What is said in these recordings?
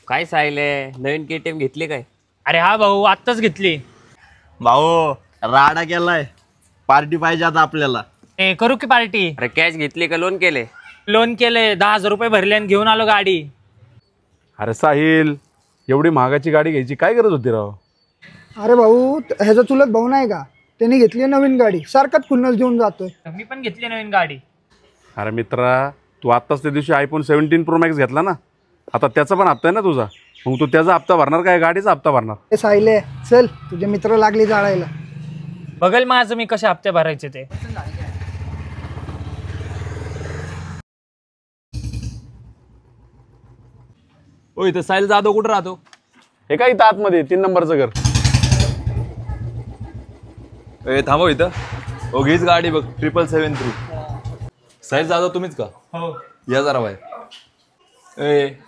काय साहिले नवीन KTM घेतली काय? अरे हा भाऊ आत्ताच घेतली. भाऊ राडा केलाय, पार्टी पाहिजे आता आपल्याला. करू की पार्टी? अरे कॅश घेतली का लोन केले? लोन केले, 10,000 रुपये भरले आणि घेऊन आलो गाडी. अरे साहिल, एवढी महागाची गाडी घ्यायची काय गरज होती राव? अरे भाऊ ह्याचा चुलत भाऊ नाही का, त्याने घेतली नवीन गाडी, सारखाच खुन्नस घेऊन जातोय. मी पण घेतली नवीन गाडी. अरे मित्रा, तू आत्ताच त्या दिवशी iPhone 17 Pro Max घेतला ना, आता त्याचा पण हप्ता आहे ना तुझा. मग तू त्याचा हप्ता भरणार काय गाडीचा हप्ता भरणार? हे साहिले चल, तुझे मित्र लागले जाळायला. बघल माझं मी कसे हप्ते भरायचे ते. ओ इथं साहिल जाधव कुठं राहतो? हे काय इथं आतमध्ये 3 नंबरचं घर. ए थांबव इथं. ओ घीच गाडी बघ, 773. साहिल जाधव तुम्हीच का? हो. या जरा बाहेर.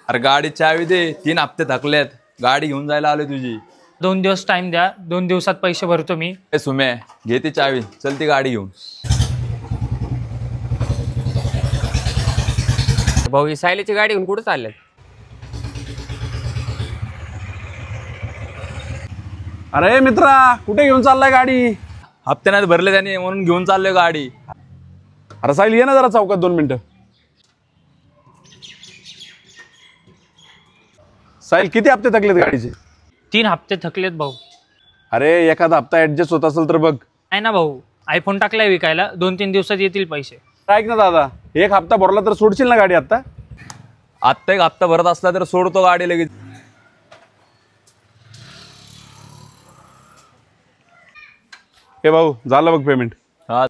अरे गाडी चावी दे, 3 हप्ते थकलेत, गाडी घेऊन जायला आलोय तुझी. 2 दिवस टाइम द्या, 2 दिवसात पैसे भरतो मी. ए सुम्या, घे ती चावी, चल ती गाडी घेऊन. भाऊ ही सायलीची गाडी घेऊन कुठं चालल्यात? अरे मित्रा, कुठे घेऊन चाललाय गाडी? हप्ते नाही भरले त्याने म्हणून घेऊन चाललोय गाडी. अरे साहिल, ये ना जरा चौकात 2 मिनिटं. साहिल, किती हप्ते थकलेत गाडीचे? 3 हप्ते थकलेत भाऊ. अरे एखादा हप्ता ऍडजस्ट होत असेल तर बघ. नाही ना भाऊ, iPhone टाकलाय विकायला, 2-3 दिवसात येतील पैसे. ऐक ना दादा, एक हप्ता भरला तर सोडशील ना गाडी आता? आत्ता एक हप्ता भरत असला तर सोडतो गाडी लगेच. हे भाऊ, झालं बघ पेमेंट. हा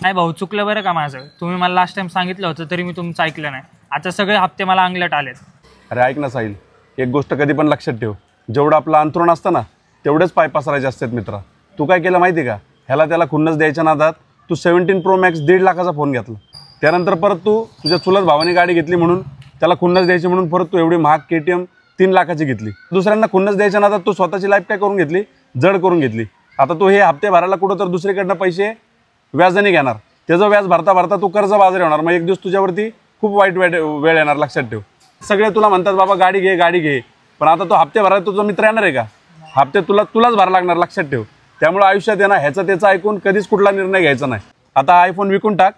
नाही भाऊ, चुकलं बरं का माझं. तुम्ही मला लास्ट टाइम सांगितलं होतं तरी मी तुमचं ऐकलं नाही. आता सगळे हप्ते मला अंगलट आलेत. अरे ऐक ना साहिल, एक गोष्ट कधी पण लक्षात ठेव, जेवढं आपलं अंथरुण असतं ना तेवढेच पाय पसरायचे असतात मित्रा. तू काय केलं माहिती का, ह्याला त्याला खुन्नस द्यायच्या नादात तू 17 Pro Max 1.5 लाखाचा फोन घेतला. त्यानंतर परत तू तुझ्या चुलत भावाने गाडी घेतली म्हणून त्याला खुन्नस द्यायची म्हणून परत तू एवढी महाग KTM 3 लाखाची घेतली. दुसऱ्यांना खुन्नस द्यायच्या नादात तू स्वतःची लाईफ काय करून घेतली, जड करून घेतली. आता तू हे हप्ते भरायला कुठं तर दुसरीकडनं पैसे व्याजाने घेणार, त्याचं व्याज भरता भरता तू कर्जबाजारी होणार. मग एक दिवस तुझ्यावरती खूप वाईट वेळ येणार, लक्षात ठेव. सगळे तुला म्हणतात बाबा गाडी घे गाडी घे, पण आता तो हप्ते भरायला तुझा मित्र येणार आहे का? हप्ते तुलाच भरायला लागणार, लक्षात ठेव. त्यामुळे आयुष्यात आहे ना, ह्याचं त्याचं ऐकून कधीच कुठला निर्णय घ्यायचा नाही. आता iPhone विकून टाक,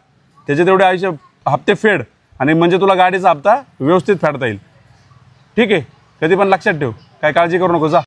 त्याचे तेवढे हप्ते फेड, आणि म्हणजे तुला गाडीचा हप्ता व्यवस्थित फेडता येईल. ठीक आहे, कधी पण लक्षात ठेव, काय काळजी करू नको, जा.